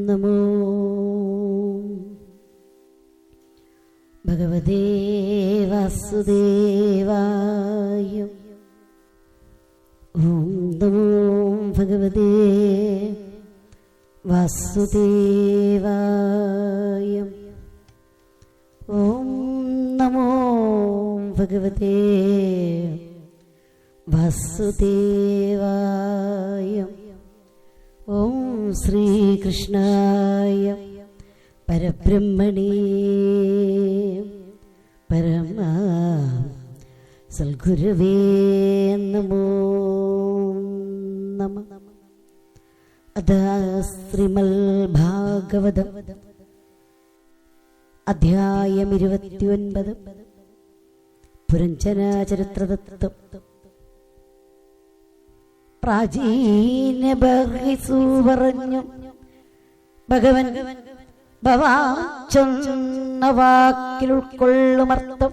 നമോ ഭഗവതേ വാസുദേവായ. ഓം നമോ ഭഗവതേ വാസുദേവായ. ഓം നമോ ഭഗവതേ വാസുദേവായ. ഓം ശ്രീകൃഷ്ണായ പരബ്രഹ്മണേ പരമ സൽഗുരവേ നമോ നമഃ. അഥാ ശ്രീമൽ ഭാഗവതം അധ്യായം 29 പുരഞ്ജന ചരിത്രതത്വം. പ്രാചീന ബർഹിസു പറഞ്ഞു ഭഗവൻ ഭവാൻ വാക്കിൽ ഉൾക്കൊള്ളുമർത്ഥം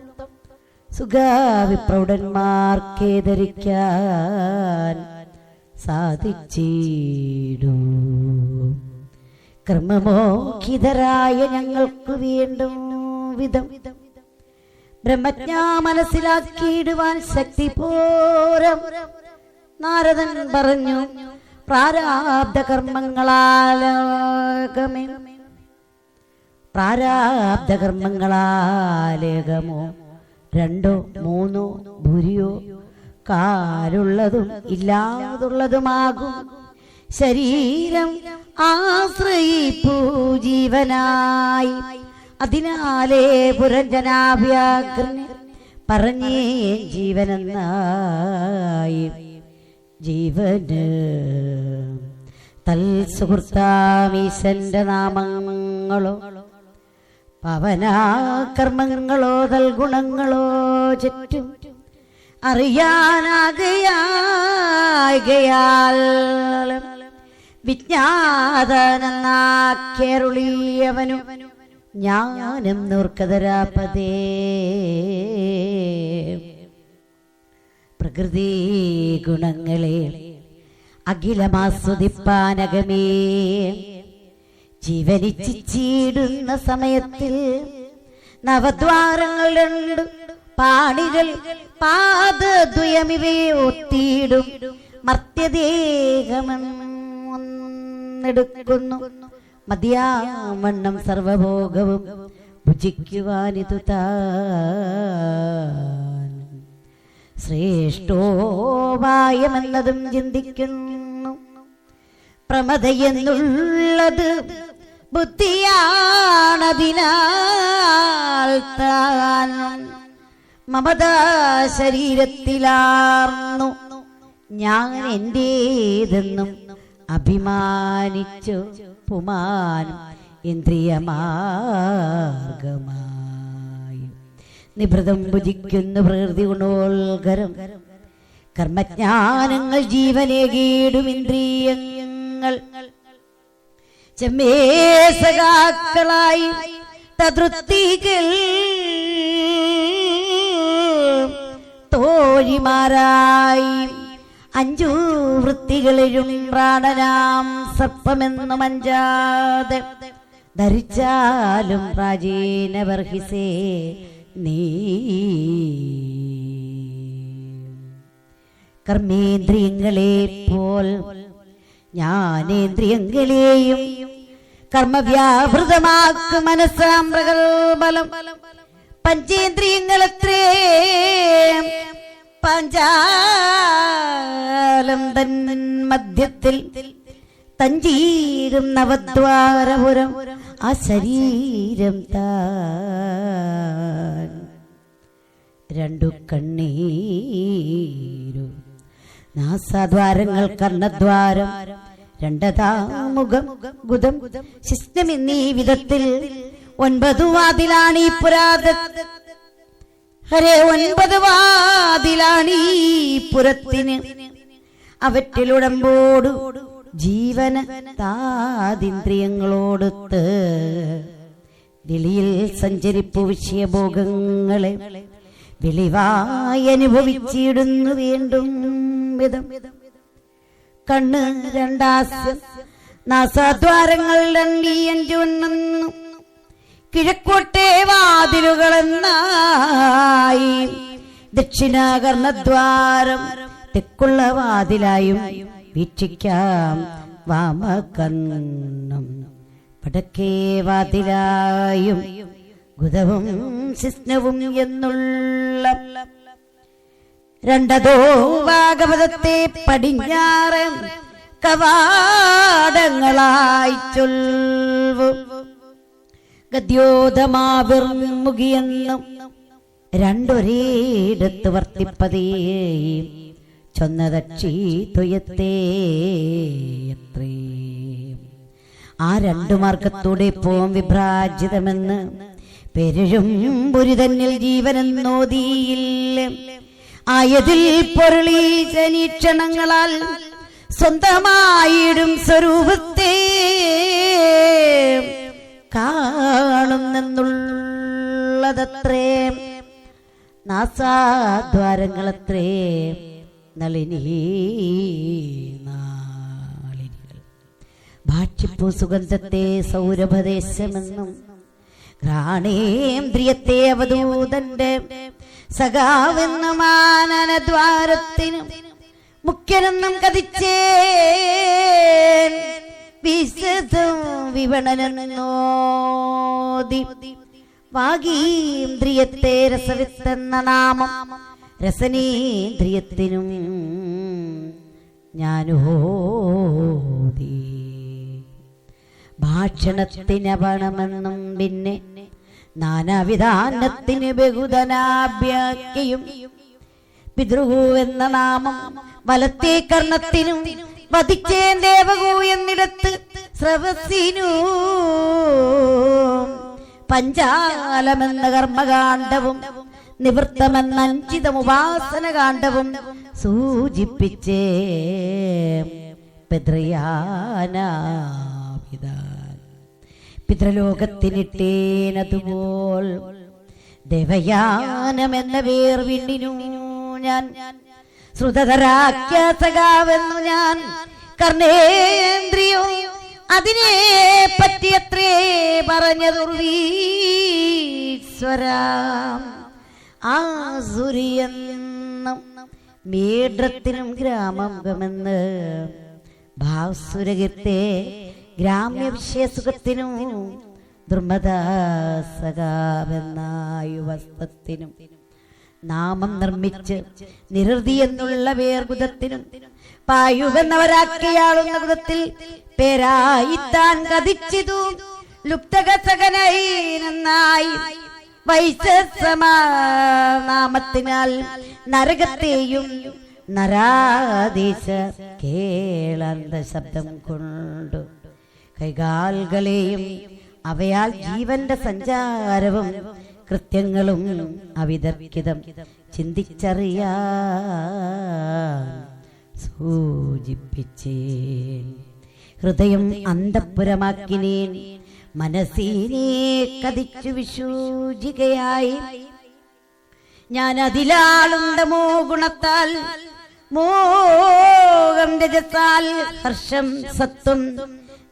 സുഖാവിപ്രൗഢന്മാർക്കേതരിക്കാൻ സാധിച്ചിടൂ. കർമ്മമോഹിതരായ ഞങ്ങൾക്ക് വീണ്ടും വിധം ബ്രഹ്മജ്ഞാ മനസ്സിലാക്കിയിടുവാൻ ശക്തി പോരം. നാരദൻ പറഞ്ഞു, പ്രാരാബ്ധ കർമ്മങ്ങളാലേകമോ രണ്ടോ മൂന്നോ ഭൂരിയോ കാലുള്ളതും ഇല്ലാതുള്ളതുമാകും ശരീരം ആശ്രയിപ്പൂ ജീവനായി. അതിനാലേ പുരഞ്ജനാഭ്യാഗ്രന് പറഞ്ഞേ ജീവനെന്നായി. ജീവന് തൽസുഹൃത്താമീശന്റെ നാമങ്ങളോ പവനാകർമ്മങ്ങളോ തൽഗുണങ്ങളോ ചുറ്റും അറിയാനാകയാൽ വിജ്ഞാതനെന്നാക്കിയരുളിയവനു ജ്ഞാനം നൂർക്കതരാപതേ. പ്രകൃതി ഗുണങ്ങളെ അഖിലമാസ്വദിപ്പാനകമേ ജീവനിച്ചിടുന്ന സമയത്തിൽ നവദ്വാരങ്ങൾ 2 പാണികൾ പാദദ്വയമിവയെ ഒത്തിയിടും. മർത്യദേഹമെടുക്കുന്നു മതിയാവണ്ണം സർവഭോഗവും ഭുജിക്കുവാനിതു താൻ ശ്രേഷ്ഠോപായമെന്നതും ചിന്തിക്കുന്നു. പ്രമദയെന്നുള്ളത് ബുദ്ധിയാണതിനാൽ താൻ മമത ശരീരത്തിലാർന്നു ഞാൻ എന്റേതെന്നും അഭിമാനിച്ചു പുമാനും ഇന്ദ്രിയമാർഗമായി നിഭൃതം ഭുജിക്കുന്നു പ്രകൃതി ഗുണോൽകരം. കർമ്മജ്ഞാനങ്ങൾ ജീവനേകീടും ഇന്ദ്രിയങ്ങൾ ചെമ്മേസകാക്കളായി തതൃത്തികൾ തോഴിമാരായി 5 വൃത്തികളിലും പ്രാണനാം സർപ്പമെന്നും അഞ്ചാതെ ധരിച്ചാലും പ്രാചീന ബർഹിസേ നീ. കർമ്മേന്ദ്രിയങ്ങളെ പോൽ ജ്ഞാനേന്ദ്രിയങ്ങളെയും കർമ്മവ്യാവൃതമാക്കും മനസ്സാം പ്രഗൽബലം. പഞ്ചേന്ദ്രിയങ്ങളത്രേ പഞ്ചാലം തൻ മധ്യത്തിൽ തഞ്ചീരും നവദ്വാരപുരം ആ ശരീരം താൻ. 2 കണ്ണീരു നാസാദ്വാരങ്ങൾ കർണദ്വാരം 2 മുഖം ഗുദം ശിഷ്ണം എന്നീ വിധത്തിൽ 9 വാതിലാണീ ഹരേ 9 വാതിലാണീ പുരത്തിന്. അവറ്റിലുടമ്പോടു ജീവന താതിന്ദ്രിയങ്ങളോടൊത്ത് വെളിയിൽ സഞ്ചരിപ്പു വിഷയഭോഗങ്ങളെ വെളിവായി അനുഭവിച്ചിടുന്നു വീണ്ടും വിധം. കണ്ണ് 2 നാസാദ്വാരങ്ങൾ 2 കിഴക്കോട്ടെ വാതിലുകളെന്നായി ദക്ഷിണാകർണദ്വാരം തെക്കുള്ള വാതിലായും വീക്ഷിക്കാം വാമകർണം. വടക്കേ വാതിലായും ഗുദവും ശിസ്നവും എന്നുള്ള 2 ഭാഗവതത്തെ പടിഞ്ഞാറ് കവാടങ്ങളായി ചൊൽവു. ഗദ്യോധമാവിർമുഖിയെന്നും 2 ഒരേടത്ത് വർത്തിപ്പതേ ചൊന്നതക്ഷി തുയത്തേ എത്രേ. ആ 2 മാർഗത്തൂടെ പോം വിഭ്രാജിതമെന്ന് പെരുഴും പുരിതന്നിൽ ജീവനെന്നോതിയില്ല. ആയതിൽ പൊരുളീ ശനീക്ഷണങ്ങളാൽ സ്വന്തമായിടും സ്വരൂപത്തെ കാണുന്നെന്നുള്ളതത്രേ. നാസാദ്വാരങ്ങളത്രേ നളിനീ നാളിനികൾ. ഭാക്ഷിപ്പു സുഗന്ധത്തെ സൗരഭദേശമെന്നും ഘ്രാണേന്ദ്രിയത്തെ അവധൂതന്റെ സഖാവെന്നും ആനനദ്വാരത്തിനും മുഖ്യനെന്നും കതിച്ചേ വിശദം വിവണനോതി. വാഗീന്ദ്രിയത്തെ രസവിത്തെന്ന നാമം രസനേന്ദ്രിയത്തിനും ഞാനോതി. ഭാഷണത്തിനപണമെന്നും പിന്നെ നാനാവിധാനത്തിന് ബഹുധനാഭ്യാഖ്യയും പിതൃഹു എന്ന നാമം വലത്തേ കർണത്തിനും വധിച്ചേ ദേവകൂ എന്നിടത്ത് സ്രവസിനു പഞ്ചാലമെന്ന കർമ്മകാണ്ഡവും നിവൃത്തമെന്ന അഞ്ചിതമുപാസന കാണ്ഡവും സൂചിപ്പിച്ചേ പിതൃയാനാവിധാൻ. പിതൃലോകത്തിനിട്ടേനതുപോൽ ദേവയാനമെന്ന പേർ വീണ്ടിനു ഞാൻ. ശ്രുതധരാഖ്യ സഖാവെന്നു ഞാൻ കർണേന്ദ്രിയോ അതിനെ പറ്റിയത്രേ പറഞ്ഞതുർവീശ്വരാം. ആ സൂര്യനും മീഡ്രത്തിനും ഗ്രാമമെന്ന് ഭാസുരകീർത്തെ ഗ്രാമ്യ വിഷയസുഖത്തിനും ദുർമദാസകാവെന്നായുവസ്തത്തിനും നാമം നിർമ്മിച്ച് നിരൃതി എന്നുള്ള വേർഗുതത്തിനും പായുവെന്നവരാക്കിയാളുന്ന ഗുതത്തിൽ പേരായി താൻ കഥിച്ചിതു ലുപ്തകസകനായി നന്നായി വൈശസമാനാമത്തിനാൽ നരകത്തെയും നരാദേശ കേളാന്ത ശബ്ദം കൊണ്ടു കൈകാലുകളെയും അവയാൽ ജീവന്റെ സഞ്ചാരവും കൃത്യങ്ങളും അവിതർക്കിതം ചിന്തിച്ചറിയാൻ സൂചിപ്പിച്ചേൻ. ഹൃദയം അന്തഃപുരമാക്കിനേൻ മനസ്സിനെ കതിച്ചു വിശൂചികയായി ഞാൻ അതിലാളുണ്ടമോ ഗുണത്താൽ മോഹം രജസാൽ ഹർഷം സത്വം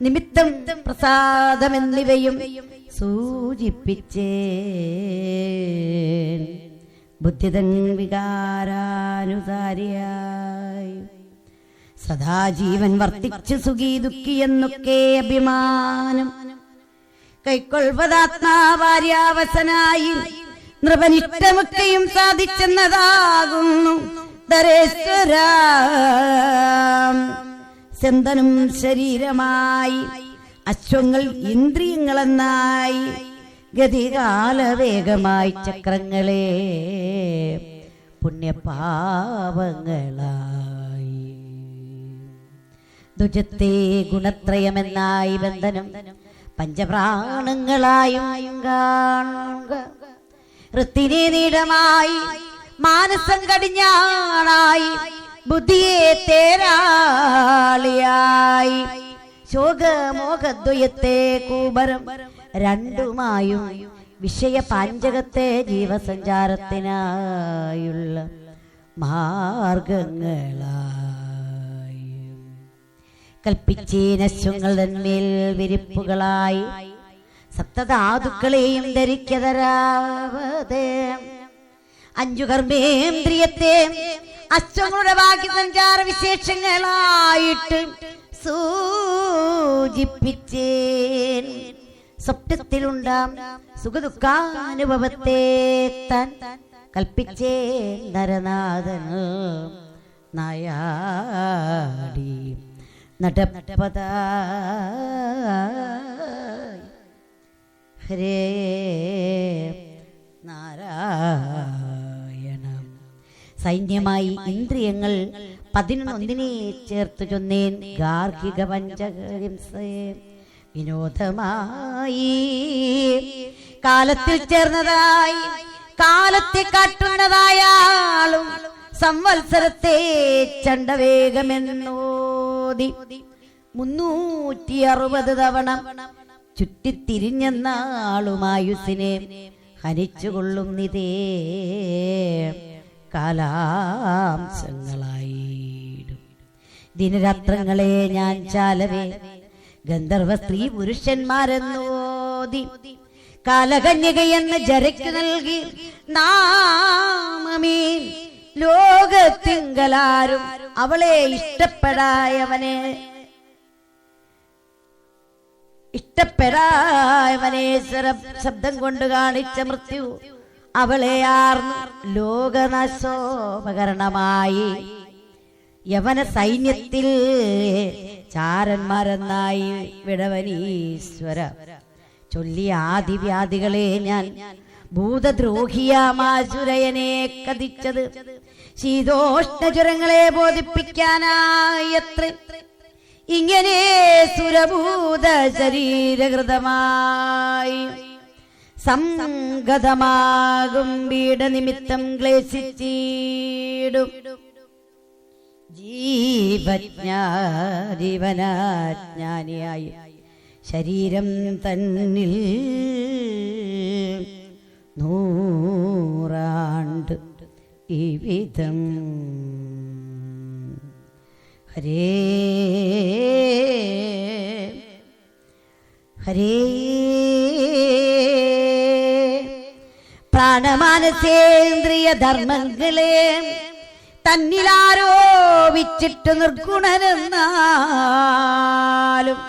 നിമിത്തം പ്രസാദം എന്നിവയും സൂചിപ്പിച്ചേ. ബുദ്ധിതൻ വികാരാനുസാരിയായി സദാ ജീവൻ വർത്തിച്ച് സുഖി ദുഃഖി എന്നൊക്കെ അഭിമാനം കൈക്കൊള്ളുവതാത്മാവാര്യാവസനായി നൃപനിഷ്ടമൊക്കെയും സാധിച്ചെന്നതാകുന്നു ധരേശ്വര. ചന്ദനം ശരീരമായി അശ്വങ്ങൾ ഇന്ദ്രിയങ്ങളെന്നായി ഗതികാലവേഗമായി ചക്രങ്ങളെ പുണ്യപാവങ്ങളായി ദ്വിജത്തെ ഗുണത്രയമെന്നായി ബന്ധനം പഞ്ചപ്രാണങ്ങളായും കാണുക. വൃത്തിനെ നീടമായി മാനസം കടിഞ്ഞാണായി ബുദ്ധിയെ തേരാളിയായി ശോകമോഹദ്വയത്തെ കൂബരം രണ്ടുമായും വിഷയ പാഞ്ചകത്തെ ജീവസഞ്ചാരത്തിനായുള്ള മാർഗങ്ങളായി കൽപ്പിച്ചേനശ്വങ്ങൾ തന്മേൽ വിരിപ്പുകളായി സപ്തധാതുക്കളെയും ധരിക്കതരാവതേ. 5 കർമ്മേന്ദ്രിയത്തെ അശ്വങ്ങളുടെ ബാക്കി സഞ്ചാര വിശേഷങ്ങളായിട്ട് സൂചിപ്പിച്ചേൻ. സ്വപ്നത്തിലുണ്ടാം സുഖദുഃഖാനുഭവത്തെ താൻ കൽപ്പിച്ചേ നരനാഥൻ നായാടി നടപ്പത. ഹരേ നാരായണം. സൈന്യമായി ഇന്ദ്രിയങ്ങൾ 11 ചേർത്ത് ചൊന്നേൻ. ഗാർഹിക പഞ്ചഹിംസയെ വിനോദമായി കാലത്തിൽ ചേർന്നതായി കാലത്തെ കാട്ടുന്നതായാളും സംവത്സരത്തെ ചണ്ടവേഗമെന്നോതി 360 തവണ ചുറ്റിത്തിരിഞ്ഞെന്നാളുമായുസിനെ ഹനിച്ചുകൊള്ളുന്നിതേ കാലാംശങ്ങളായിടും. ദിനരാത്രങ്ങളെ ഞാൻ ചാലവേ ഗന്ധർവ സ്ത്രീ പുരുഷന്മാരെന്നോതി കാലകന്യകയെന്ന് ജരയ്ക്ക് നൽകി നാമമേ ലോകത്തിങ്കലാരും അവളെ ഇഷ്ടപ്പെടായവനെ ശബ്ദം കൊണ്ട് കാണിച്ച മൃത്യു അവളെ ആർന്നു ലോകനാശോപകരണമായി. യവന സൈന്യത്തിൽ ചാരന്മാരെന്നായി വിടവനീശ്വര ചൊല്ലിയ ആദിവ്യാധികളെ ഞാൻ ഭൂതദ്രോഹിയാമാസുരയനെ കതിച്ചത് ശീതോഷ്ണജ്വരങ്ങളെ ബോധിപ്പിക്കാനായത്ര. ഇങ്ങനെ സുരഭൂത ശരീരകൃതമായി സംഗതമാകും പീഡനിമിത്തം ക്ലേശിച്ചിടും ജീവനാജ്ഞാനിയായി ശരീരം തന്നിൽ 100 ആണ്ട് ഈ വിധം. ഹരേ ഹരേ പ്രാണമാനസേന്ദ്രിയ ധർമ്മങ്ങളെ തന്നിലാരോപിച്ചിട്ട് നിർഗുണരെന്നാലും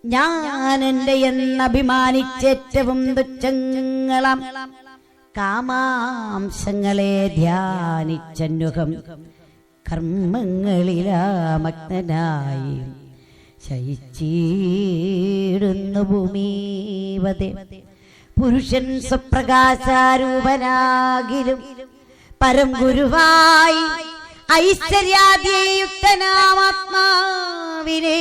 ഞാൻ എന്റെ എന്നഭിമാനിച്ചേറ്റവും തുച്ഛങ്ങളാം കാമാംശങ്ങളെ ധ്യാനിച്ചന്നുഖം കർമ്മങ്ങളിലാമഗ്നനായി ശയിച്ചിടുന്നു ഭൂമിവതെ. പുരുഷൻ സ്വപ്രകാശാരൂപനാകിലും പരം ഗുരുവായി ഐശ്വര്യാദിയുക്തനാമാത്മാവിനെ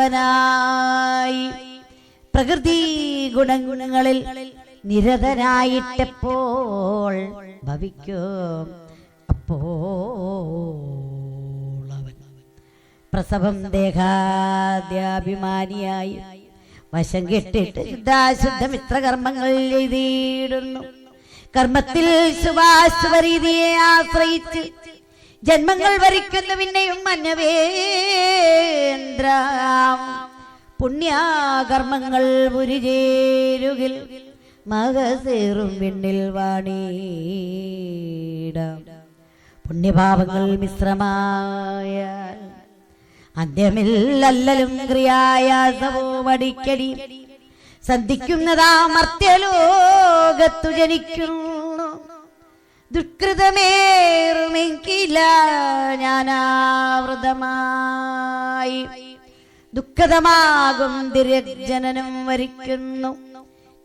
അറിയാത്തവനായി പ്രകൃതി ഗുണങ്ങളിൽ നിരതനായിട്ടെപ്പോൾ ഭവിക്കും അപ്പോൾ അവൻ പ്രസവം ദേഹാദ്യാഭിമാനിയായി വശം കെട്ടിട്ട് ശുദ്ധാശുദ്ധ മിത്രകർമ്മങ്ങൾ എഴുതിയിടുന്നു. കർമ്മത്തിൽ ശുഭാശുഭരീതിയെ ആശ്രയിച്ച് ജന്മങ്ങൾ വരിക്കുന്നു. പിന്നെയും മന്നവേന്ദ്ര പുണ്യകർമ്മങ്ങൾ പുരിചേരുകിൽ മകസേറും വിണ്ണിൽ വാണീടാം. പുണ്യഭാവങ്ങൾ മിശ്രമായ അന്ത്യമില്ലല്ലും ക്രിയായാസവും അടിക്കടി സന്ധിക്കുന്നതാ മർത്യലോകത്തു ജനിക്കുന്നു. ദുഷ്കൃതമേറുമെങ്കില ഞാനാവൃതമായി ദുഃഖതമാകും ദിര്യജനനം വരിക്കുന്നു.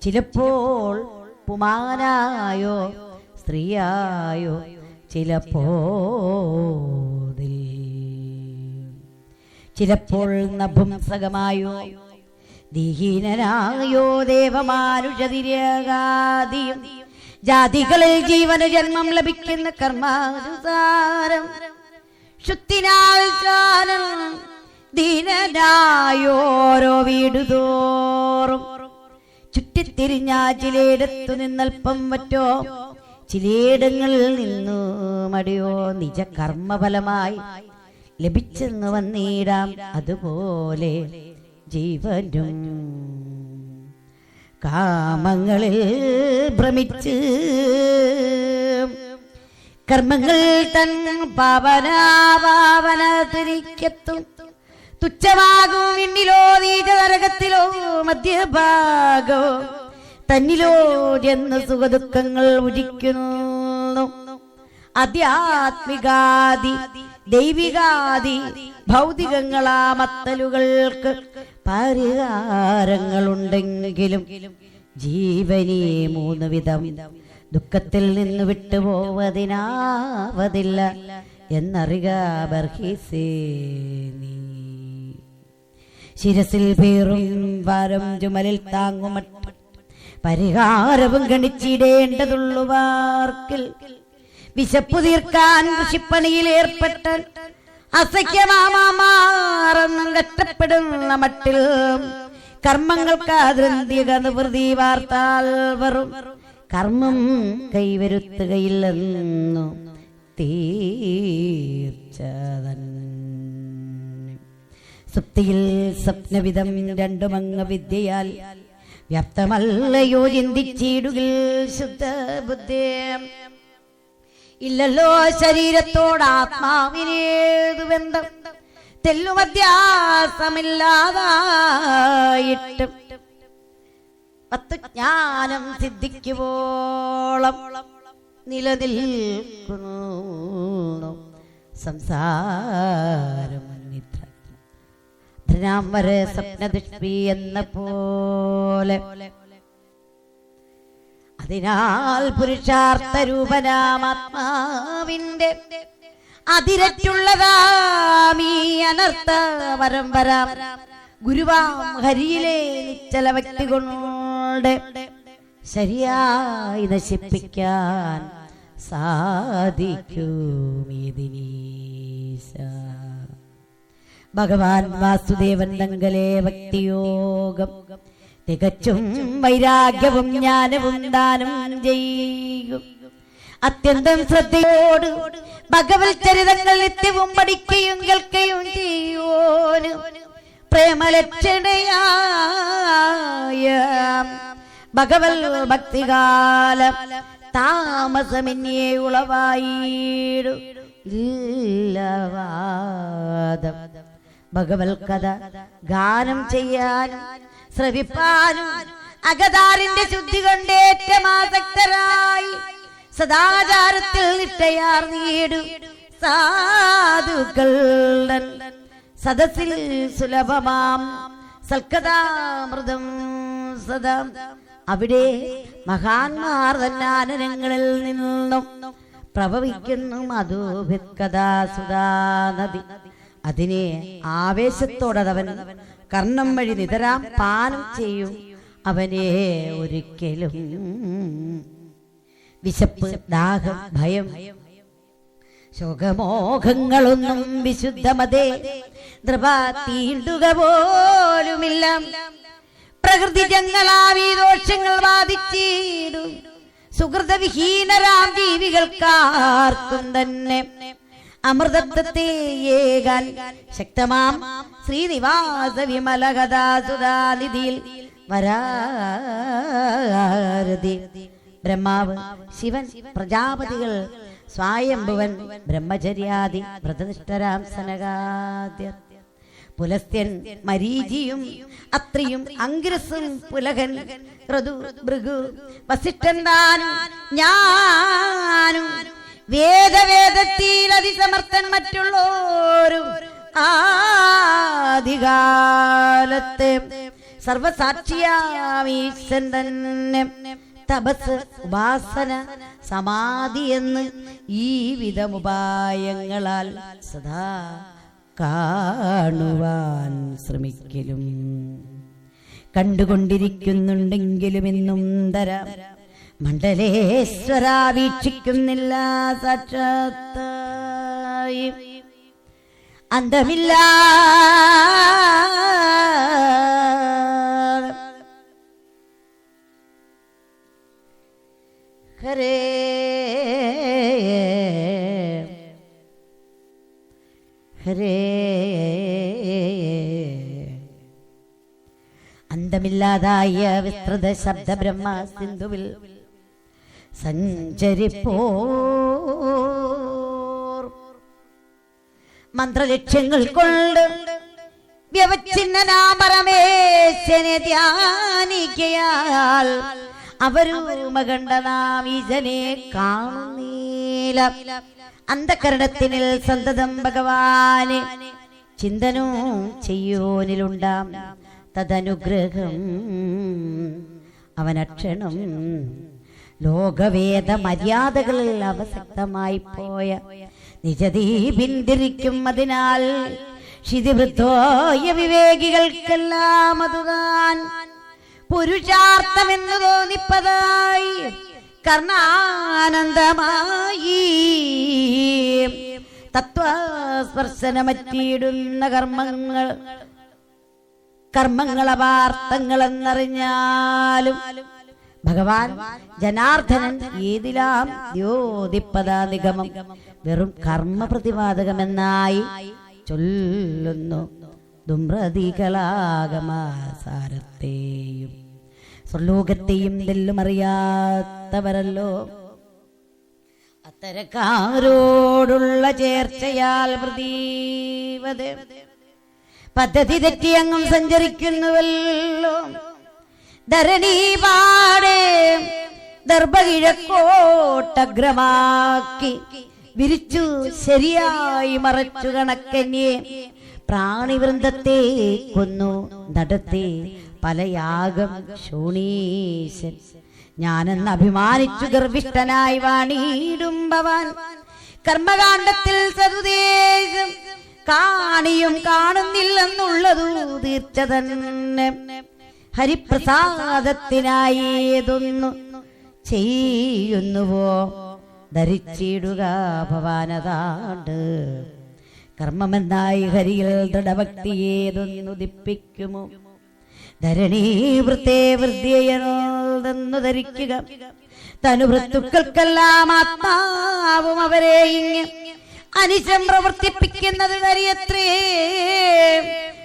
ചിലപ്പോൾ പുമാനായോ സ്ത്രീയായോ ചിലപ്പോൾ നപുംസകമായോ ദീഹീനനായോ ദേവമാനുഷതിരകാദിയും ജാതികളിൽ ജീവന് ജന്മം ലഭിക്കുന്ന കർമാനുസാരം ശുദ്ധിനാൽ ചാരം ദീനനായോരോ വീടുതോറും ചുറ്റിത്തിരിഞ്ഞ ചിലയിടത്തു നിന്നൽപ്പം പറ്റോ ചിലയിടങ്ങളിൽ നിന്നു മടിയോ നിജ കർമ്മഫലമായി ലഭിച്ചെന്ന് വന്നിടാം. അതുപോലെ ജീവനും കാമങ്ങളിൽ ഭ്രമിച്ച് കർമ്മങ്ങൾ തൻ പാവന തിരിക്കെത്തും. തുച്ഛമാകും വിണ്ണിലോ നീച നരകത്തിലോ മധ്യഭാഗോ തന്നിലോ എന്ന് സുഖദുഃഖങ്ങൾ ഉദിക്കുന്നു. ആധ്യാത്മികാദി ദൈവികാദി ഭൗതികങ്ങളാമത്തലുകൾക്ക് പരിഹാരങ്ങളുണ്ടെങ്കിലും ജീവനീ 3 വിധം ദുഃഖത്തിൽ നിന്ന് വിട്ടുപോവതിനാവതില്ല എന്നറിക ബർഹീസേ നീ. ശിരസിൽ പേറും ഭാരം ചുമലിൽ താങ്ങുമട്ട് പരിഹാരവും ഗണിച്ചിടേണ്ടതുള്ളുവാർക്കിൽ വിശപ്പു തീർക്കാൻ കൃഷിപ്പണിയിൽ ഏർപ്പെട്ടാൽ അസഖ്യമാമാറെന്നും കഷ്ടപ്പെടുന്ന മട്ടിൽ കർമ്മങ്ങൾക്ക് ആദ്രന്തിക നിവൃത്തി വാർത്താൽ വരും കർമ്മം കൈവരുത്തുകയില്ലെന്നു തീർച്ചതൻ. സുപ്തിയിൽ സ്വപ്നവിധം രണ്ടുമങ്ങ വിദ്യയാൽ വ്യാപ്തമല്ലയോ ചിന്തിച്ചിടുകിൽ ശുദ്ധ ബുദ്ധിയം. ഇല്ലല്ലോ ശരീരത്തോട് ആത്മാവിനേതു ബന്ധം തെല്ലുമധ്യാസമില്ലാതായിട്ടും തത്വജ്ഞാനം സിദ്ധിക്കുവോളം നിലനിൽക്കുന്നു സംസാരം. വരെ സ്വപ്നദുഷ്പി എന്ന പോലെ അതിനാൽ പുരുഷാർത്ഥ രൂപനാമാത്മാവിന്റെ അതിരറ്റുള്ളതാമീ അനർത്ഥ പരമ്പര ഗുരുവാം ഹരിയിലെ നിശ്ചല വ്യക്തി കൊണ്ട് ശരിയായി നശിപ്പിക്കാൻ സാധിക്കുമീതിനീശ. ഭഗവാൻ വാസുദേവൻ തങ്കലെ ഭക്തിയോഗം തികച്ചും വൈരാഗ്യവും ജ്ഞാനവും ദാനം ചെയ്യും. അത്യന്തം ശ്രദ്ധയോട് ഭഗവത് ചരിതങ്ങൾ നിത്യവും പഠിക്കുകയും കേൾക്കുകയും ചെയ്യോന് പ്രേമലക്ഷണയായ ഭഗവത് ഭക്തികാലം താമസമെന്നേ ഉളവായിടും ഇല്ലവാദം. ഭഗവത് കഥ ഗാനം ചെയ്യാനും ശ്രവിപ്പാനും അകതാരിന്റെ ശുദ്ധി കൊണ്ടേറ്റമാസക്തരായി സദാചാരത്തിൽ നിഷ്ഠയാർന്നീടും സാധുക്കൾ സദസ്സിൽ സുലഭമാം സൽക്കഥാമൃതം സദാ അവിടെ മഹാന്മാർ തന്നാനനങ്ങളിൽ നിന്നും പ്രഭവിക്കുന്നു മധുഭിത്കഥാസുധാനദി. അതിനെ ആവേശത്തോടവൻ കർണം വഴി നിതരാം പാനം ചെയ്യും. അവനെ ഒരിക്കലും വിശപ്പ്, ദാഹം, ഭയം, ശോകമോഹങ്ങളൊന്നും വിശുദ്ധമതേ നൃപ തീണ്ടുക പോലുമില്ല. പ്രകൃതി ജങ്ങളാവീ ദോഷങ്ങൾ ബാധിച്ചിടും സുഹൃതവിഹീനരാം ജീവികൾക്കാർക്കും തന്നെ അമൃതത്വത്തെ ഏകാൻ ശക്തമാം ശ്രീനിവാസ വിമലകഥാസുധാനിധിയിൽ വരാരതി. ബ്രഹ്മാവ്, ശിവൻ, പ്രജാപതികൾ, സ്വായംഭുവൻ, ബ്രഹ്മചര്യാദി വ്രതനിഷ്ഠരാം സനകാദ്യർ, പുലസ്ത്യൻ, മരീചിയും അത്രിയും അങ്കിരസും പുലകൻ, ഋതു, ഭൃഗു, വസിഷ്ഠൻ താനും ഞാനും വേദവേദത്തിൽ അതിസമർത്ഥൻ മറ്റുള്ളോരും ആദികാലത്തെ സർവസാക്ഷിയാമീശൻ തന്നെ തപസ്, ഉപാസന, സമാധി എന്ന് ഈ വിധമുപായങ്ങളാൽ സദാ കാണുവാൻ ശ്രമിക്കലും കണ്ടുകൊണ്ടിരിക്കുന്നുണ്ടെങ്കിലും എന്നും തരാം മണ്ഡലേശ്വര വീക്ഷിക്കുന്നില്ല സാക്ഷാത്തായി. അന്തമില്ല ഹരേ ഹരേ. അന്തമില്ലാതായ വിസ്തൃത ശബ്ദ ബ്രഹ്മ സിന്ധുവിൽ സഞ്ചരിപ്പോർ മന്ത്രലക്ഷ്യങ്ങൾ കൊണ്ട് വ്യവച്ഛിന്നനാം പരമേശ്വരനെ ധ്യാനിക്കയാൽ അവരൂമകണ്ഠനാം ഈശനെ കാണുന്നീല. അന്ധകരണത്തിനിൽ സന്തതം ഭഗവാന് ചിന്തനോ ചെയ്യോനിലുണ്ടാം തദനുഗ്രഹം അവനക്ഷണം ലോകവേദ മര്യാദകളിൽ അവസക്തമായി പോയ നിജതീ പിന്തിരിക്കും. അതിനാൽ ക്ഷിതിവൃദ്ധോയ വിവേകികൾക്കെല്ലാം അതുതാൻ പുരുഷാർത്ഥമെന്നു തോന്നിപ്പതായി കർണാനന്ദമായി തത്വസ്പർശനമറ്റിയിടുന്ന കർമ്മങ്ങളപാർത്ഥങ്ങളെന്നറിഞ്ഞാലും ഭഗവാൻ ജനാർദ്ദനൻ ഏതിലാം ദ്യോതിപ്പതാ നിഗമം വെറും കർമ്മ പ്രതിപാദകമെന്നായി ചൊല്ലുന്നു. ദുമ്രതികളാഗമാസാരത്തെയും സ്വർലോകത്തെയും തെല്ലും അറിയാത്തവരല്ലോ അത്തരക്കാരോടുള്ള ചേർച്ചയാൽ പ്രതീവത് പദ്ധതി തെറ്റിയങ്ങും സഞ്ചരിക്കുന്നുവല്ലോ. ധരണീപാടെ ദർഭകിഴക്കോട്ടഗ്രമാക്കി വിരിച്ചു ശരിയായി മറച്ചു കണക്കന്യെ പ്രാണിവൃന്ദത്തെ കൊന്നു നടത്തി പലയാഗം ശൂണീശൻ. ഞാനെന്ന് അഭിമാനിച്ചു ഗർഭിഷ്ഠനായി വാണിയിടും ഭവാൻ കർമ്മകാണ്ഡത്തിൽ സതുദേശം കാണിയും കാണുന്നില്ലെന്നുള്ളതു തീർച്ച തന്നെ. ഹരിപ്രസാദത്തിനായി ഏതൊന്നു ചെയ്യുന്നുവോ ധരിച്ചിടുക ഭവാനതാണ്ട്. കർമ്മമെന്നായി ഹരിയിൽ ദൃഢഭക്തി ഏതൊന്നുദിപ്പിക്കുമോ ധരണീവൃത്തെ വൃദ്ധിയെന്നു ധരിക്കുക. തനുവൃത്തുക്കൾക്കെല്ലാം ആത്മാവും അവരെ ഇങ്ങ് അനിശം പ്രവർത്തിപ്പിക്കുന്നത് ഹരിയത്രേ.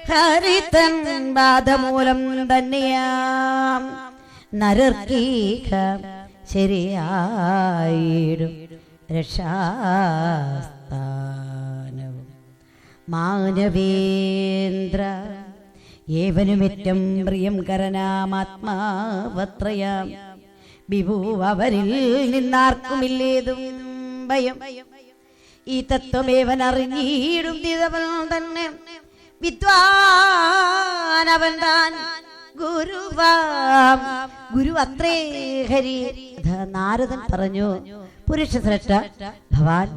ഹരിതൻ ബാധമൂലം തന്നെയാം നരർക്കീക ശരിയായിടും രക്ഷാസ്ഥാനവും. മാനവേന്ദ്ര ഏവനുമേറ്റം പ്രിയം കരനാമാത്മാവത്രയാം വിഭൂ അവരിൽ നിന്നാർക്കുമില്ലേതും ഭയം. ഈ തത്വമേവൻ അറിഞ്ഞിടും ദിതവൻ തന്നെ വിദ്വാനവൻ താൻ ഗുരുവാം. ഗുരു അത്രേ ഹരി. നാരദൻ പറഞ്ഞു, പുരുഷശ്രേഷ്ഠ ഭവാൻ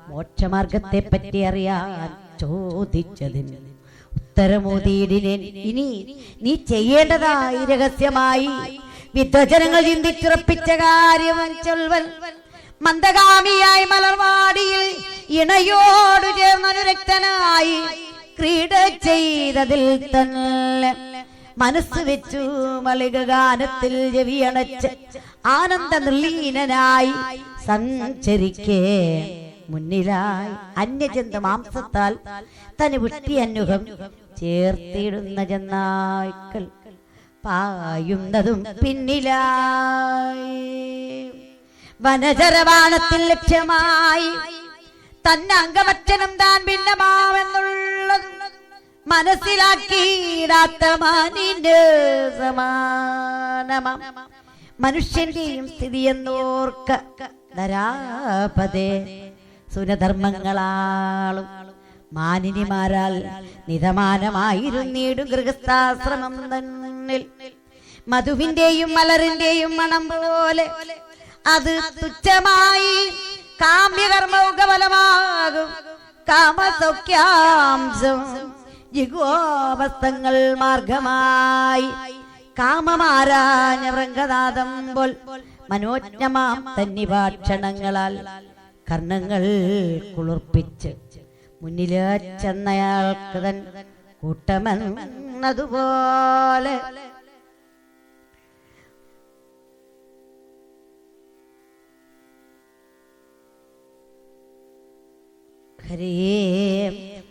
മോക്ഷമാർഗത്തെ പറ്റി അറിയാൻ ചോദിച്ചതിന് ഉത്തരമോദിയിടിനേൻ. ഇനി നീ ചെയ്യേണ്ടതായി രഹസ്യമായി വിദ്വജനങ്ങൾ ചിന്തിച്ചുറപ്പിച്ച കാര്യം ചൊൽവൻ. മന്ദഗാമിയായി മലർവാടിയിൽ ഇണയോടു ചേർന്നനുരക്തനായി ക്രീഡ ചെയ്തതിൽ തന്നെ മനസ്സ് വെച്ചു മളികഗാനത്തിൽ ചെവിയണച്ച് ആനന്ദ നിർലീനനായി സഞ്ചരിക്കേ മുന്നിലായി അന്യജന്ത മാംസത്താൽ തനി വിട്ടി അന്യുഖം ചേർത്തിടുന്ന ജന്നായ്ക്കൾ പായുന്നതും പിന്നിലായി. വനചരവാണത്തിൽ ലക്ഷ്യമായി തന്നെ അംഗമറ്റനം താൻ ഭിന്നമാവെന്നുള്ളതും മനസ്സിലാക്കിയിടാത്ത മാനിന്റെ സമാനമാം മനുഷ്യന്റെയും സ്ഥിതി എന്നോർക്ക ധരാപതേ. സുനധർമ്മങ്ങളാളും മാനിനിമാരാൽ നിധമാനമായിരുന്നീടും ഗൃഹസ്ഥാശ്രമം തന്നിൽ മധുവിന്റെയും മലറിന്റെയും മണം പോലെ അത് തുച്ഛമായി കാമ്യകർമ്മൗകഫലമാകും കാമസൗഖ്യാംശം. ജിഗോപസ്ഥങ്ങൾ മാർഗമായി കാമമാരാഞ്ഞ വൃംഗനാദം പോൽ മനോജ്ഞമാം തന്നിഭാക്ഷണങ്ങളാൽ കർണങ്ങൾ കുളിർപ്പിച്ച് മുന്നില് ചെന്നയാൾക്ക് തൻ കൂട്ടമെന്നതുപോലെ ഹരേ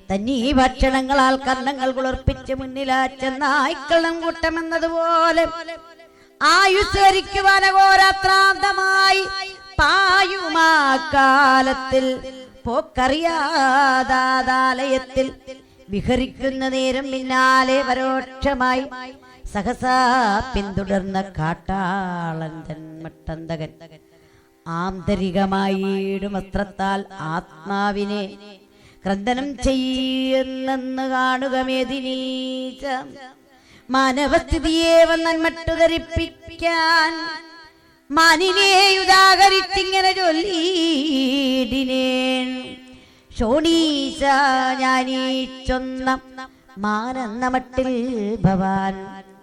തന്നീ ഭക്ഷണങ്ങളാൽ കർണങ്ങൾ കുളിർപ്പിച്ച് മുന്നിലാച്ച നായ്ക്കളം കൂട്ടമെന്നതുപോലെ ആയുസ്സരിക്കുവാൻ അഘോരാത്രാന്തമായി പായുമാ കാലത്തിൽ പോക്കറിയാതാലയത്തിൽ വിഹരിക്കുന്ന നേരം പിന്നാലെ പരോക്ഷമായി സഹസാ പിന്തുടർന്ന കാട്ടാളൻ തന്മട്ടന്തകൻ ആന്തരികമായിടും വസ്ത്രത്താൽ ആത്മാവിനെ ക്രന്ദനം ചെയ്യുന്നെന്ന് കാണുക മേദിനീച്ച മാനവസ്ഥിതിയെ വന്നന്മട്ടു ധരിപ്പിക്കാൻ മാനിനെ ഉദാഹരിച്ചിങ്ങനെ ചൊല്ലിടിനേൻ ശോണീശ ഞാനീ ചൊന്ന മാനെന്ന മട്ടിൽ ഭവാൻ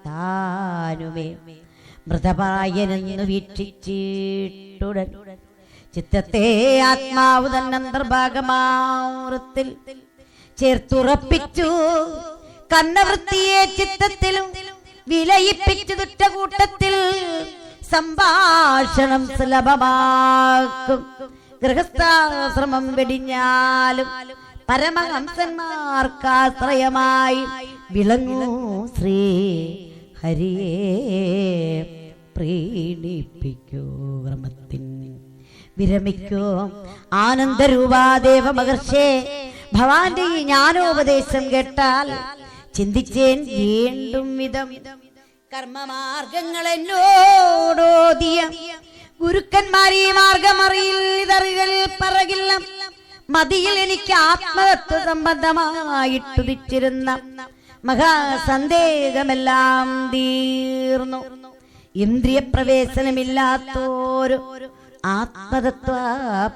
താനുമേ മൃതപായനെന്നു വീക്ഷിച്ചിട്ടുടൻ ചിത്തത്തെ ആത്മാവ് തന്നന്തർഭാഗമാവൃത്തിൽ ചേർത്തുറപ്പിച്ചു കന്നവൃത്തിയെ ചിത്തത്തിലും വിലയിപ്പിച്ചു തുറ്റകൂട്ടത്തിൽ സംഭാഷണം സുലഭമാക്കും ഗൃഹസ്ഥാശ്രമം വെടിഞ്ഞാലും പരമഹംസന്മാർക്കാശ്രയമായി വിളങ്ങൂ ശ്രീ ഹരിയെ പ്രീണിപ്പിക്കൂ ബ്രഹ്മത്തിൻ വിരമിക്കൂ ആനന്ദരൂപാദേവ മഹർഷേ ഭവാന്റെ ഈ ജ്ഞാനോപദേശം കേട്ടാൽ ചിന്തിച്ചേൻ വീണ്ടും വിധം കർമ്മമാർഗങ്ങൾ എന്നോടോദിയ ഗുരുക്കന്മാരീ മാർഗമറിയിതറികൾ പറകില്ല മതിയിൽ എനിക്ക് ആത്മതത്വ സംബന്ധമായിട്ടുദിച്ചിരുന്ന മഹാസന്ദേഹമെല്ലാം തീർന്നു ഇന്ദ്രിയ പ്രവേശനമില്ലാത്തോരു ആത്മതത്വ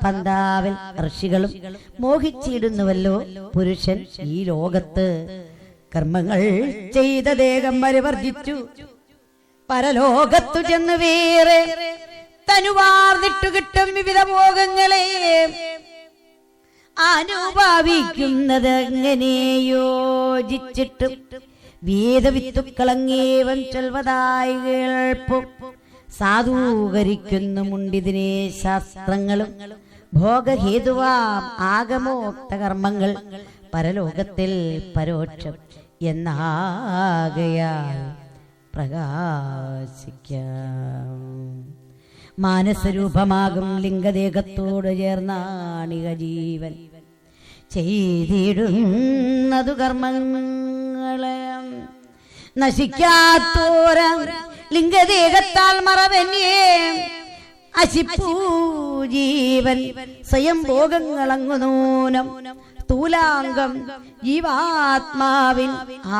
പന്താവിൽ ഋഷികളും മോഹിച്ചിടുന്നുവല്ലോ പുരുഷൻ ഈ ലോകത്ത് കർമ്മങ്ങൾ ചെയ്ത ദേഹം പരിവർജിച്ചു പരലോകത്തു ചെന്ന് വേറെ തനുവാർന്നിട്ടു കിട്ടും വിവിധ ഭോഗങ്ങളെ അനുഭവിക്കുന്നത് എങ്ങനെ യോജിച്ചിട്ടും വേദവിത്തുക്കളങ്ങേവം ചൊൽവതായി കേൾപ്പും സാധൂകരിക്കുന്നുമുണ്ടിതിനെ ശാസ്ത്രങ്ങളും ഭോഗഹേതുവാം ആഗമോക്ത കർമ്മങ്ങൾ പരലോകത്തിൽ പരോക്ഷം എന്നാകയാൽ പ്രകാശിക്കാം മാനസരൂപമാകും ലിംഗദേഹത്തോട് ചേർന്നാണിക ജീവൻ ചെയ്തിടുന്നതു കർമ്മങ്ങളെ നശിക്കാത്തോര ലിംഗദേഹത്താൽ മറവന്യേ അശിപ്പൂ ജീവൻ സ്വയം ഭോഗങ്ങളങ്ങുനൂനം സ്ഥൂലാംഗം ജീവാത്മാവിൻ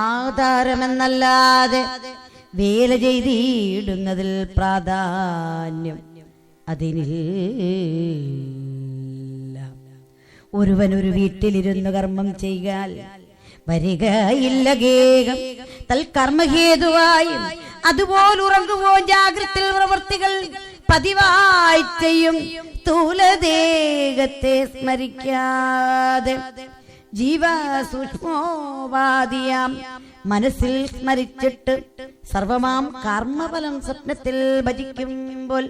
ആധാരമെന്നല്ലാതെ വേല ചെയ്തിടുന്നതിൽ പ്രാധാന്യം അതിനില്ല. ഒരുവനൊരു വീട്ടിലിരുന്ന് കർമ്മം ചെയ്യാൽ വരികയില്ല ഗേഹം തൽക്കർമ്മഹേതുവായി അതുപോലെ ഉറങ്ങുവോ ജാഗ്രത പ്രവൃത്തികൾ പതിവായി ചെയ്യും സ്ഥൂലദേഹത്തെ സ്മരിക്കാതെ ജീവസൂക്ഷ്മോപാധിയാം മനസ്സിൽ സ്മരിച്ചിട്ട് സർവമാം കർമ്മഫലം സ്വപ്നത്തിൽ ഭജിക്കുമ്പോൾ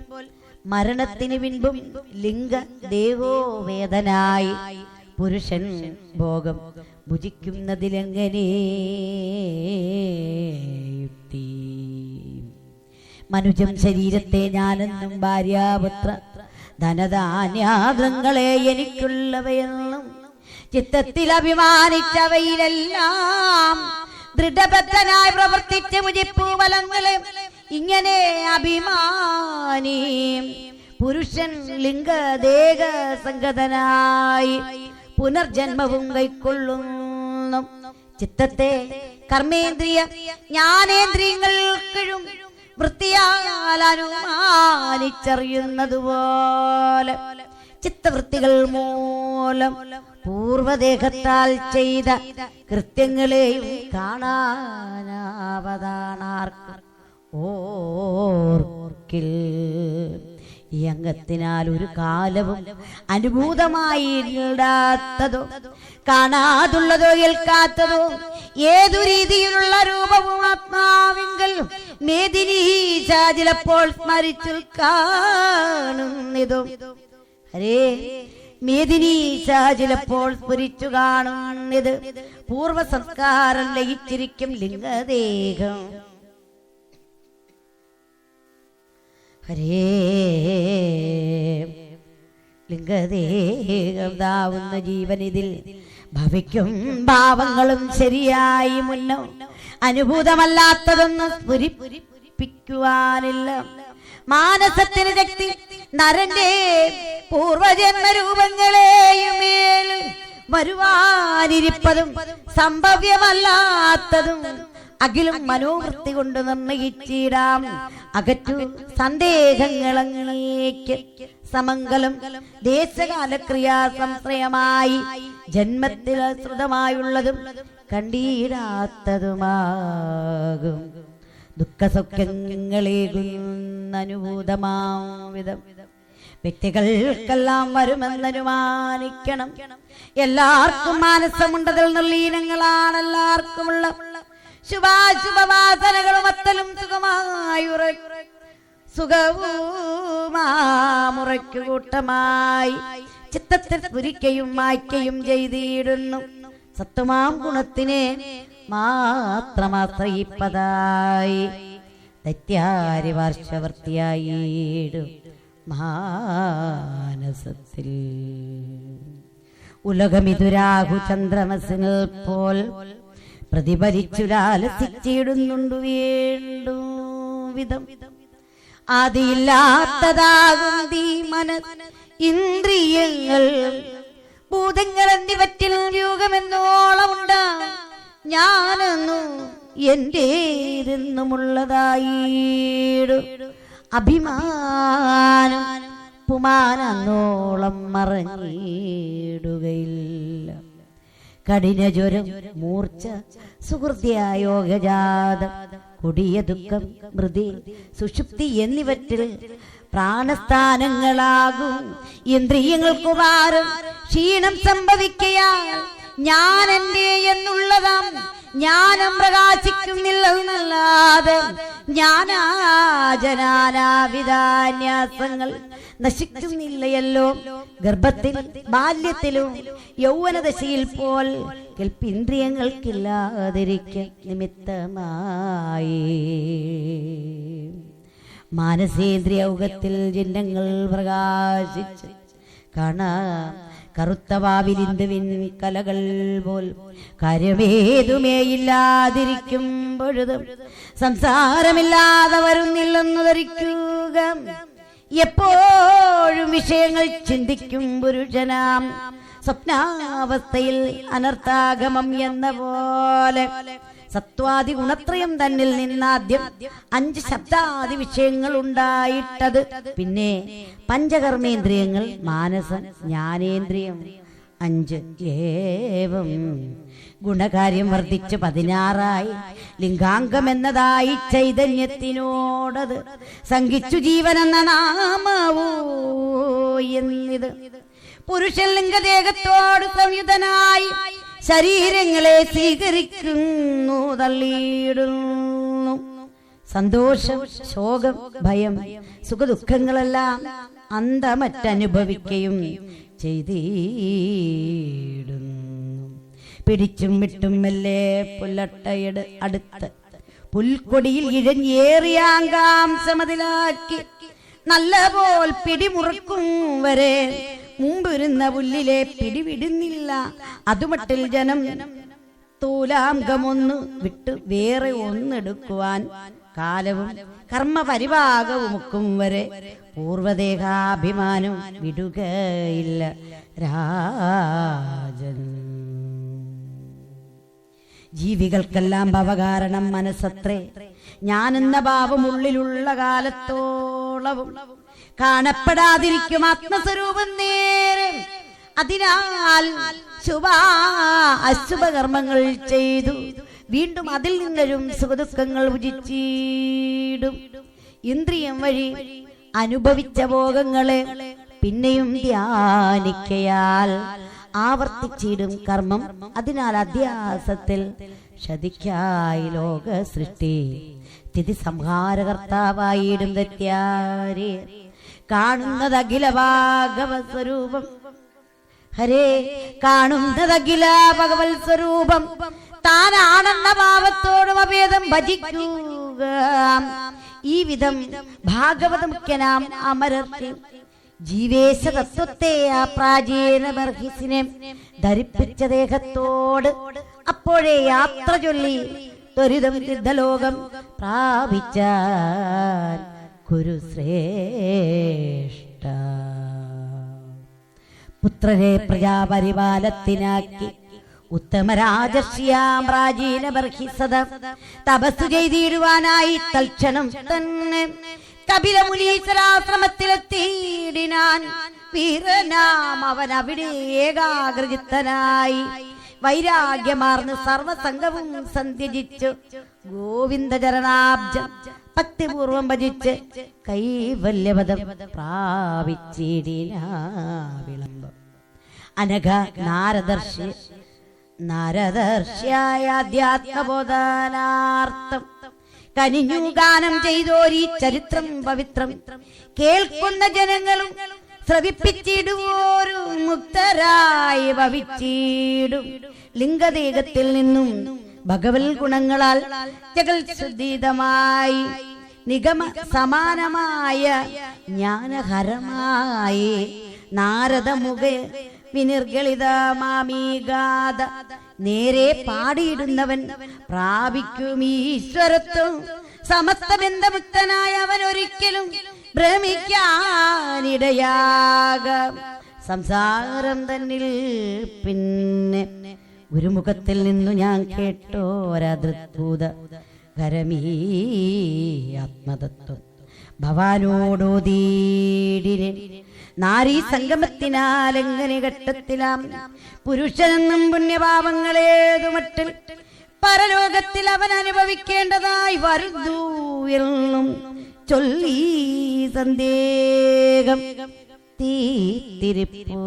മരണത്തിന് പിൻപും ലിംഗ ദേഹോവേദനായി പുരുഷൻ ഭോഗം ഭുജിക്കുന്നതിലെങ്ങനെ യുക്തി? മനുജം ശരീരത്തെ ഞാനെന്നും ഭാര്യാപുത്ര ധനധാന്യാഗ്രങ്ങളെ എനിക്കുള്ളവയെന്നും ചിത്തത്തിൽ അഭിമാനിച്ചവയിലെല്ലാം ദൃഢബദ്ധനായി പ്രവർത്തിച്ച മുജിപ്പൂവലങ്ങളെ ഇങ്ങനെ അഭിമാനി പുരുഷൻ ലിംഗദേഹ സംഗതനായി പുനർജന്മവും കൈക്കൊള്ളുന്നു. ചിത്തത്തെ കർമ്മേന്ദ്രിയ ജ്ഞാനേന്ദ്രിയങ്ങൾക്കും വൃത്തിയാൽ അനുമാനിച്ചറിയുന്നതുപോലെ ചിത്തവൃത്തികൾ മൂലം പൂർവദേഹത്താൽ ചെയ്ത കൃത്യങ്ങളെയും കാണാനാവതാണാർക്ക് ഓർക്കിൽ. ഈ അംഗത്തിനാൽ ഒരു കാലവും അനുഭൂതമായിടാത്തതോ കാണാതുള്ളതോ ഏൽക്കാത്തതോ ഏതു രീതിയിലുള്ള രൂപവും ആത്മാവിങ്കൽ മേദിനീശ ചിലപ്പോൾ സ്മരിച്ചു കാണുന്നിതോ. ഹരേ, മേദിനീശ ചിലപ്പോൾ സ്ഫുരിച്ചു കാണുന്നത് പൂർവ സംസ്കാരം ലയിച്ചിരിക്കും ലിംഗദേഹം. ഹരേ ലിംഗദേഹം താവുന്ന ജീവനിതിൽ ഭവിക്കും ഭാവങ്ങളും ശരിയായി മുന്നോ അനുഭൂതമല്ലാത്തതൊന്നും സ്ഫുരിപ്പിക്കുവാനില്ല. മാനസത്തിന് ശക്തി നരന്റെ പൂർവജന്മരൂപങ്ങളെയുമേൽ വരുവാനിരിപ്പതും സംഭവ്യമല്ലാത്തതും അഖിലും മനോവൃത്തി കൊണ്ട് നിർണയിച്ചിടാം. അകറ്റു സന്ദേഹങ്ങളങ്ങേക്ക് സമംഗലം ദേശകാലക്രിയാ സംശ്രയമായി ജന്മത്തിൽ ശ്രുതമായുള്ളതും കണ്ടീടാത്തതുമാകും ദുഃഖസൗഖ്യങ്ങളേകുന്നനുഭൂതമാം വിധം വ്യക്തികൾക്കെല്ലാം വരുമെന്നനുമാനിക്കണം. എല്ലാവർക്കും മാനസമുണ്ടതിൽ നിർലീനങ്ങളാണ് എല്ലാവർക്കുമുള്ള ശുഭാശുഭവാസനകളും അത്തലും സുഖവുമാമുറയ്ക്കു കൂട്ടമായി ചിത്തത്തിൽ സ്ഫുരിക്കയും മായ്ക്കയും ചെയ്തിടുന്നു. സത്വമാം ഗുണത്തിനെ മാത്രമാശ്രയിപ്പതായി ദൈത്യാരി വാർഷവർത്തിയായിടും മാനസത്തിൽ. ഉലകമിതുരാഹു ചന്ദ്രമസിനിൽ പോൽ പ്രതിഫലിച്ചുലാലസിച്ചിടുന്നുണ്ടു വീണ്ടും വിധം. ആദിയില്ലാത്തതാകും തീ മനസ് ഇന്ദ്രിയങ്ങൾ ഭൂതങ്ങൾ എന്നിവറ്റിൽ വ്യൂഹമെന്നോളമുണ്ടാ ഞാനെന്നു എന്റേതെന്നുമുള്ളതായിടും അഭിമാനം പുമാനന്നോളം മറഞ്ഞിടുകയില്ല. കഠിനജ്വരം മൂർച്ച സുഹൃത്തിയായോഗജാതം കൊടിയ ദുഃഖം മൃതി സുഷുപ്തി എന്നിവറ്റിൽ പ്രാണസ്ഥാനങ്ങളാകും ഇന്ദ്രിയങ്ങൾക്കു ഭാരം ക്ഷീണം സംഭവിക്കയാൽ ഞാൻ എന്റെ എന്നുള്ളതാം ജ്ഞാനം പ്രകാശിക്കുന്നില്ലെന്നല്ലാതെ ജ്ഞാനാജനാനാവിധാന്യാസങ്ങൾ നശിക്കുന്നില്ലയല്ലോ. ഗർഭത്തിൽ ബാല്യത്തിലും യൗവനദശയിൽ പോൽ കേൾപ്പിന്ദ്രിയങ്ങൾക്കില്ലാതിരിക്ക നിമിത്തമായി മാനസേന്ദ്രിയൗകത്തിൽ ചിഹ്നങ്ങൾ പ്രകാശിച്ച് കാണാം. കറുത്ത വാവിലിന്ദുവിൻ കലകൾ പോൽ കാര്യമേതുമേയില്ലാതിരിക്കുമ്പോഴും സംസാരമില്ലാതെ വരുന്നില്ലെന്നു ധരിക്കുക. എപ്പോഴും വിഷയങ്ങൾ ചിന്തിക്കും പുരുഷനാം സ്വപ്നാവസ്ഥയിൽ അനർത്ഥാഗമം എന്ന പോലെ സത്വാദി ഗുണത്രയം തന്നിൽ നിന്നാദ്യം 5 ശബ്ദാദി വിഷയങ്ങൾ ഉണ്ടായിട്ടത്. പിന്നെ പഞ്ചകർമ്മേന്ദ്രിയങ്ങൾ, മാനസം, ജ്ഞാനേന്ദ്രിയം 5 ഏവം ഗുണകാര്യം വർദ്ധിച്ച് 16ആയി ലിംഗാംഗം എന്നതായി ചൈതന്യത്തിനോടത് സംഘിച്ചു ജീവനെന്ന നാമവോ എന്നിത്. പുരുഷൻ ലിംഗദേഹത്തോട് സംയുതനായി ശരീരങ്ങളെ സ്വീകരിക്കുന്നു, തള്ളിയിടുന്നു. സന്തോഷം, ശോകം, ഭയം, സുഖദുഃഖങ്ങളെല്ലാം അന്തമറ്റനുഭവിക്കുകയും ചെയ്തിടുന്നു. പിടിച്ചും വിട്ടും മെല്ലെ പുല്ലട്ടയുടെ അടുത്ത് പുൽക്കൊടിയിൽ ഇഴഞ്ഞേറിയാങ്കാംശമതിലാക്കി നല്ല പോൽ പിടിമുറുക്കും വരെ മുമ്പിരുന്ന പുല്ലിലെ പിടിവിടുന്നില്ല. അതുമട്ടിൽ ജനം തൂലാംഗമൊന്ന് വിട്ട് വേറെ ഒന്നെടുക്കുവാൻ കാലവും കർമ്മപരിഭാഗവുമൊക്കും വരെ പൂർവദേഹാഭിമാനം വിടുകയില്ല രാജൻ. ജീവികൾക്കെല്ലാം ഭവകാരണം മനസ്സത്രേ. ഞാനെന്ന ഭാവം ഉള്ളിലുള്ള കാലത്തോളവും കാണപ്പെടാതിരിക്കും ആത്മസ്വരൂപം നേരെ. അതിനാൽ അശുഭകർമ്മങ്ങൾ ചെയ്തു വീണ്ടും അതിൽ നിന്നൊരും സുഖദുഃഖങ്ങൾ ഭുജിച്ചിടും. ഇന്ദ്രിയം വഴി അനുഭവിച്ച ഭോഗങ്ങളെ പിന്നെയും ധ്യാനിക്കയാൽ ആവർത്തിച്ചിടും കർമ്മം. അതിനാൽ അധ്യാസത്തിൽ ക്ഷതിക്കായി ലോക സൃഷ്ടി സ്ഥിതി സംഹാരകർത്താവായിടും ദത്യാരെ. കാണുന്നത് അഖില ഭാഗവ സ്വരൂപം ഹരേ കാണുന്നതഖില ഭഗവത് സ്വരൂപം താനാണെന്ന ഭാവത്തോടും അഭേദം ഭജിക്കുക. ഈ വിധം ഭാഗവത മുഖ്യനാം അമരർക്ക് ജീവേശ തത്വത്തെ ആ പ്രാചീന ബർഹിസിനെ ധരിപ്പിച്ച ദേഹത്തോട് അപ്പോഴേ യാത്ര ചൊല്ലി ത്വരിതം സിദ്ധലോകം പ്രാപിച്ചാൻ കുരുശ്രേഷ്ഠ. പുത്രരെ പ്രജാപരിപാലത്തിനാക്കി ഉത്തമരാജർഷിയാം പ്രാചീന ബർഹിസത തപസ്സു ചെയ്തിടുവാനായി തൽക്ഷണം തന്നെ കപിലമുനീശ്വരാശ്രമത്തിലെത്തിയിടിനാൻ. വീരനാം അവൻ അവിടെ ഏകാഗ്രചിത്തനായി വൈരാഗ്യമാർന്ന് സർവസംഗവും സന്ധ്യജിച്ചു ഗോവിന്ദചരണാബ്ജം ഭക്തിപൂർവം ഭജിച്ച് കൈവല്യപദം പ്രാപിച്ചിടിനാ വിളംബം. അനഘ നാരദർശ്യായ അധ്യാത്മബോധനാർത്ഥം കനിഞ്ഞു ഗാനം ചെയ്തോരീ ചരിത്രം പവിത്രം കേൾക്കുന്ന ജനങ്ങളും ശ്രവിപ്പിച്ചിടുവോരും മുക്തരായി ഭവിച്ചിടും. ലിംഗദേഹത്തിൽ നിന്നും ഭഗവത് ഗുണങ്ങളാൽ ജഗൽ ശുദ്ധിതമായി നിഗമ സമാനമായ ജ്ഞാനഹരമായി നാരദമുഖ വിനിർഗളിതമാമീഗാഥ നേരെ പാടിയിടുന്നവൻ പ്രാപിക്കും ഈശ്വരത്വം. സമസ്ത ബന്ധമുക്തനായ അവൻ ഒരിക്കലും ഭ്രമിക്കാനിടയാകാം. സംസാരം തന്നിൽ പിന്നെ ഗുരുമുഖത്തിൽ നിന്നു ഞാൻ കേട്ടോരദ്ഭുത ഖരമീ ആത്മതത്വം ഭവാനോടോതീടിനെ. നാരീ സംഗമത്തിനാൽ എങ്ങനെ ഘട്ടത്തിലാം പുരുഷനെന്നും പുണ്യപാപങ്ങളേതുമട്ടിൽ പരലോകത്തിൽ അവൻ അനുഭവിക്കേണ്ടതായി വരുന്നു എന്നും ചൊല്ലി സന്ദേഹം തീത്തിരിപ്പോ.